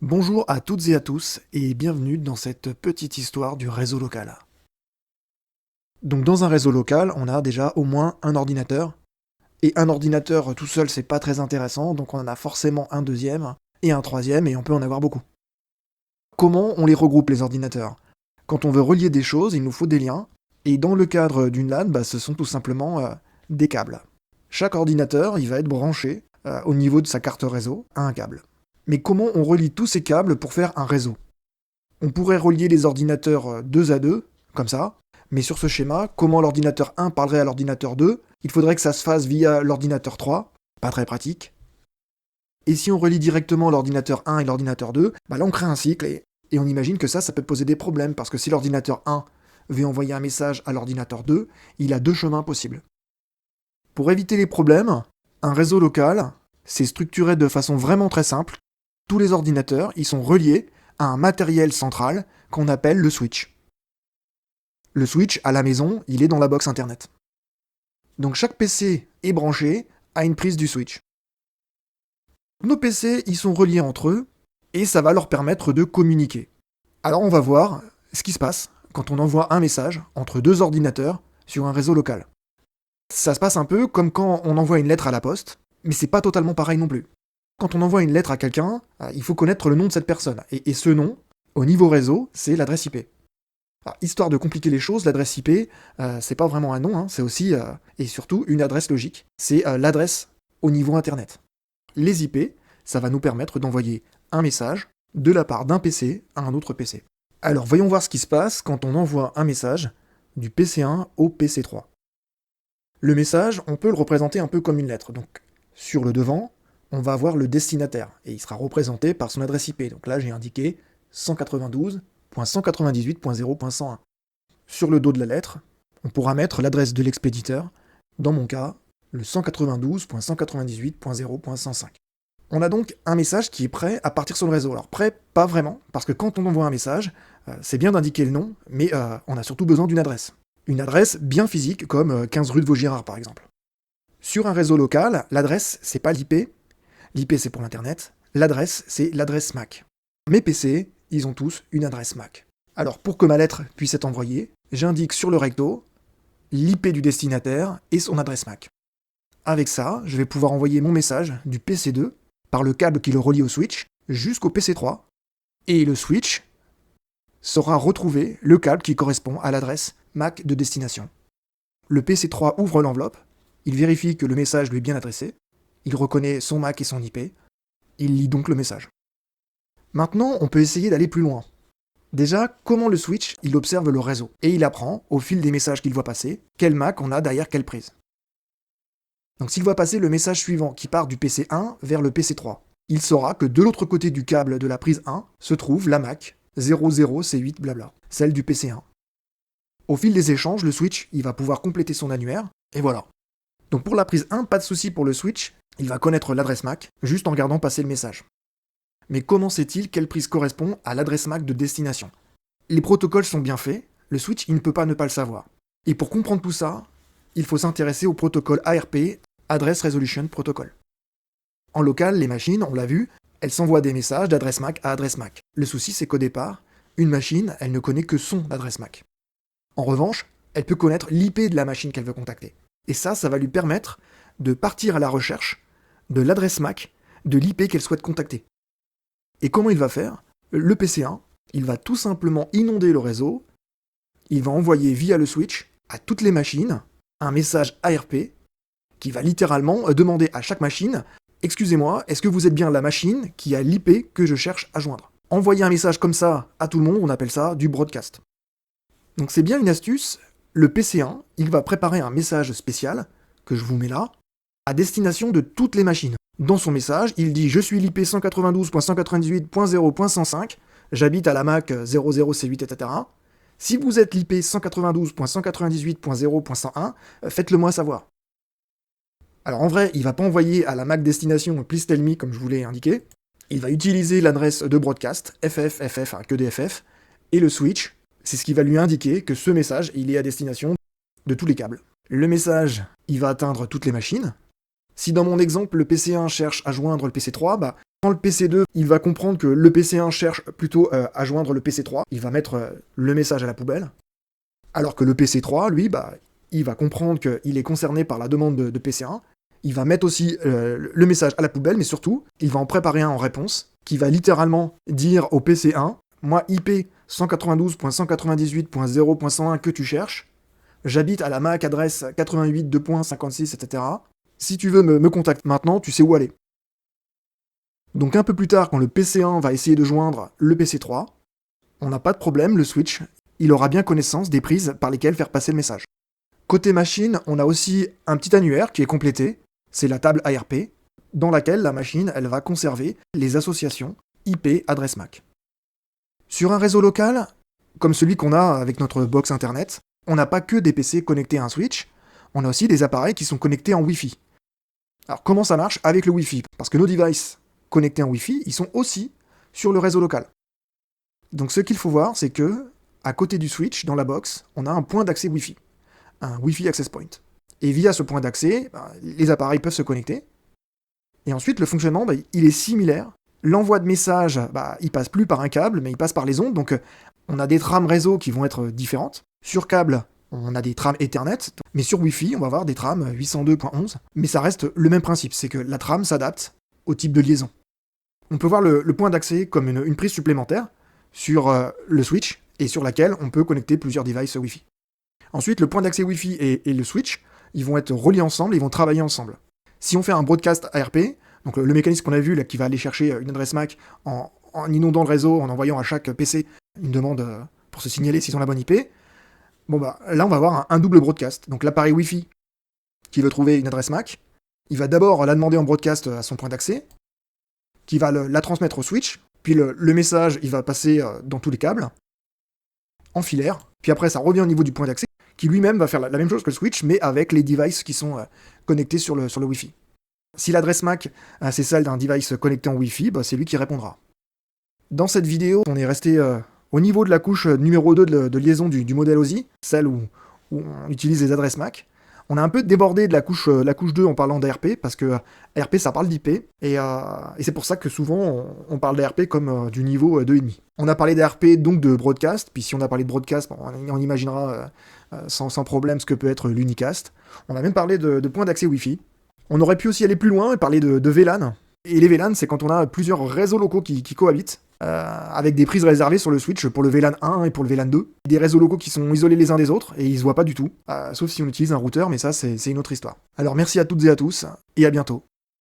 Bonjour à toutes et à tous et bienvenue dans cette petite histoire du réseau local. Donc dans un réseau local, on a déjà au moins un ordinateur. Et un ordinateur tout seul, c'est pas très intéressant, donc on en a forcément un deuxième et un troisième et on peut en avoir beaucoup. Comment on les regroupe les ordinateurs? Quand on veut relier des choses, il nous faut des liens. Et dans le cadre d'une LAN, ce sont tout simplement des câbles. Chaque ordinateur, il va être branché au niveau de sa carte réseau à un câble. Mais comment on relie tous ces câbles pour faire un réseau? On pourrait relier les ordinateurs 2 à 2, comme ça, mais sur ce schéma, comment l'ordinateur 1 parlerait à l'ordinateur 2? Il faudrait que ça se fasse via l'ordinateur 3, pas très pratique. Et si on relie directement l'ordinateur 1 et l'ordinateur 2, là on crée un cycle et on imagine que ça peut poser des problèmes, parce que si l'ordinateur 1 veut envoyer un message à l'ordinateur 2, il a deux chemins possibles. Pour éviter les problèmes, un réseau local, c'est structuré de façon vraiment très simple. Tous les ordinateurs, ils sont reliés à un matériel central qu'on appelle le switch. Le switch, à la maison, il est dans la box internet. Donc chaque PC est branché à une prise du switch. Nos PC, ils sont reliés entre eux, et ça va leur permettre de communiquer. Alors on va voir ce qui se passe quand on envoie un message entre deux ordinateurs sur un réseau local. Ça se passe un peu comme quand on envoie une lettre à la poste, mais c'est pas totalement pareil non plus. Quand on envoie une lettre à quelqu'un, il faut connaître le nom de cette personne, et ce nom, au niveau réseau, c'est l'adresse IP. Alors, histoire de compliquer les choses, l'adresse IP, c'est pas vraiment un nom, c'est aussi, et surtout, une adresse logique. C'est l'adresse au niveau Internet. Les IP, ça va nous permettre d'envoyer un message de la part d'un PC à un autre PC. Alors voyons voir ce qui se passe quand on envoie un message du PC1 au PC3. Le message, on peut le représenter un peu comme une lettre. Donc sur le devant, on va avoir le destinataire, et il sera représenté par son adresse IP. Donc là j'ai indiqué 192.198.0.101. Sur le dos de la lettre, on pourra mettre l'adresse de l'expéditeur, dans mon cas, le 192.198.0.105. On a donc un message qui est prêt à partir sur le réseau. Alors prêt, pas vraiment, parce que quand on envoie un message, c'est bien d'indiquer le nom, mais on a surtout besoin d'une adresse. Une adresse bien physique, comme 15 rue de Vaugirard par exemple. Sur un réseau local, l'adresse, c'est pas l'IP. L'IP, c'est pour l'Internet. L'adresse, c'est l'adresse MAC. Mes PC, ils ont tous une adresse MAC. Alors, pour que ma lettre puisse être envoyée, j'indique sur le recto l'IP du destinataire et son adresse MAC. Avec ça, je vais pouvoir envoyer mon message du PC2 par le câble qui le relie au switch jusqu'au PC3, et le switch saura retrouver le câble qui correspond à l'adresse MAC de destination. Le PC3 ouvre l'enveloppe, il vérifie que le message lui est bien adressé, il reconnaît son MAC et son IP, il lit donc le message. Maintenant, on peut essayer d'aller plus loin. Déjà, comment le switch, il observe le réseau, et il apprend, au fil des messages qu'il voit passer, quel MAC on a derrière quelle prise. Donc s'il voit passer le message suivant qui part du PC1 vers le PC3, il saura que de l'autre côté du câble de la prise 1 se trouve la MAC 00C8 blabla, celle du PC1. Au fil des échanges, le switch, il va pouvoir compléter son annuaire, et voilà. Donc pour la prise 1, pas de souci pour le switch, il va connaître l'adresse MAC, juste en regardant passer le message. Mais comment sait-il quelle prise correspond à l'adresse MAC de destination? Les protocoles sont bien faits, le switch il ne peut pas ne pas le savoir. Et pour comprendre tout ça, il faut s'intéresser au protocole ARP, Address Resolution Protocol. En local, les machines, on l'a vu, elles s'envoient des messages d'adresse MAC à adresse MAC. Le souci c'est qu'au départ, une machine, elle ne connaît que son adresse MAC. En revanche, elle peut connaître l'IP de la machine qu'elle veut contacter. Et ça va lui permettre de partir à la recherche de l'adresse MAC de l'IP qu'elle souhaite contacter. Et comment il va faire? Le PC1, il va tout simplement inonder le réseau, il va envoyer via le switch à toutes les machines un message ARP qui va littéralement demander à chaque machine « Excusez-moi, est-ce que vous êtes bien la machine qui a l'IP que je cherche à joindre ?» Envoyer un message comme ça à tout le monde, on appelle ça du broadcast. Donc c'est bien une astuce, le PC1, il va préparer un message spécial, que je vous mets là, à destination de toutes les machines. Dans son message, il dit « Je suis l'IP 192.198.0.105, j'habite à la MAC 00C8, etc. Si vous êtes l'IP 192.198.0.101, faites-le moi savoir. » Alors en vrai, il va pas envoyer à la MAC destination please tell me comme je vous l'ai indiqué. Il va utiliser l'adresse de broadcast, FF, que des FF, et le switch, c'est ce qui va lui indiquer que ce message, il est à destination de tous les câbles. Le message, il va atteindre toutes les machines. Si dans mon exemple, le PC1 cherche à joindre le PC3, Quand le PC2, il va comprendre que le PC1 cherche plutôt à joindre le PC3, il va mettre le message à la poubelle. Alors que le PC3, lui, il va comprendre qu'il est concerné par la demande de PC1. Il va mettre aussi le message à la poubelle, mais surtout, il va en préparer un en réponse, qui va littéralement dire au PC1, moi IP 192.198.0.101 que tu cherches, j'habite à la MAC adresse 88.2.56, etc. Si tu veux me contacter maintenant, tu sais où aller. Donc un peu plus tard, quand le PC1 va essayer de joindre le PC3, on n'a pas de problème, le switch, il aura bien connaissance des prises par lesquelles faire passer le message. Côté machine, on a aussi un petit annuaire qui est complété, c'est la table ARP, dans laquelle la machine, elle va conserver les associations IP adresse MAC. Sur un réseau local, comme celui qu'on a avec notre box internet, on n'a pas que des PC connectés à un switch, on a aussi des appareils qui sont connectés en Wi-Fi. Alors comment ça marche avec le Wi-Fi? Parce que nos devices connectés en Wi-Fi, ils sont aussi sur le réseau local. Donc ce qu'il faut voir, c'est que, à côté du switch, dans la box, on a un point d'accès Wi-Fi, un Wi-Fi Access Point. Et via ce point d'accès, les appareils peuvent se connecter. Et ensuite, le fonctionnement, il est similaire. L'envoi de messages, il passe plus par un câble, mais il passe par les ondes. Donc on a des trames réseau qui vont être différentes. Sur câble, on a des trames Ethernet, mais sur Wi-Fi, on va avoir des trames 802.11. Mais ça reste le même principe, c'est que la trame s'adapte au type de liaison. On peut voir le point d'accès comme une prise supplémentaire sur le switch et sur laquelle on peut connecter plusieurs devices Wi-Fi. Ensuite, le point d'accès Wi-Fi et le switch, ils vont être reliés ensemble, ils vont travailler ensemble. Si on fait un broadcast ARP, donc le mécanisme qu'on a vu là, qui va aller chercher une adresse MAC en inondant le réseau, en envoyant à chaque PC une demande pour se signaler s'ils ont la bonne IP, là on va avoir un double broadcast. Donc l'appareil Wi-Fi qui veut trouver une adresse MAC, il va d'abord la demander en broadcast à son point d'accès, qui va la transmettre au switch, puis le message il va passer dans tous les câbles, en filaire, puis après ça revient au niveau du point d'accès, qui lui-même va faire la même chose que le switch, mais avec les devices qui sont connectés sur le Wi-Fi. Si l'adresse MAC, c'est celle d'un device connecté en Wi-Fi, c'est lui qui répondra. Dans cette vidéo, on est resté au niveau de la couche numéro 2 de liaison du modèle OSI, celle où on utilise les adresses MAC. On a un peu débordé de la couche 2 en parlant d'ARP, parce que ARP ça parle d'IP, et c'est pour ça que souvent on parle d'ARP comme du niveau 2,5. On a parlé d'ARP donc de broadcast, puis si on a parlé de broadcast, on imaginera sans problème ce que peut être l'unicast. On a même parlé de points d'accès Wi-Fi. On aurait pu aussi aller plus loin et parler de VLAN. Et les VLAN, c'est quand on a plusieurs réseaux locaux qui cohabitent, avec des prises réservées sur le switch pour le VLAN 1 et pour le VLAN 2. Des réseaux locaux qui sont isolés les uns des autres et ils se voient pas du tout, sauf si on utilise un routeur, mais ça c'est une autre histoire. Alors merci à toutes et à tous, et à bientôt.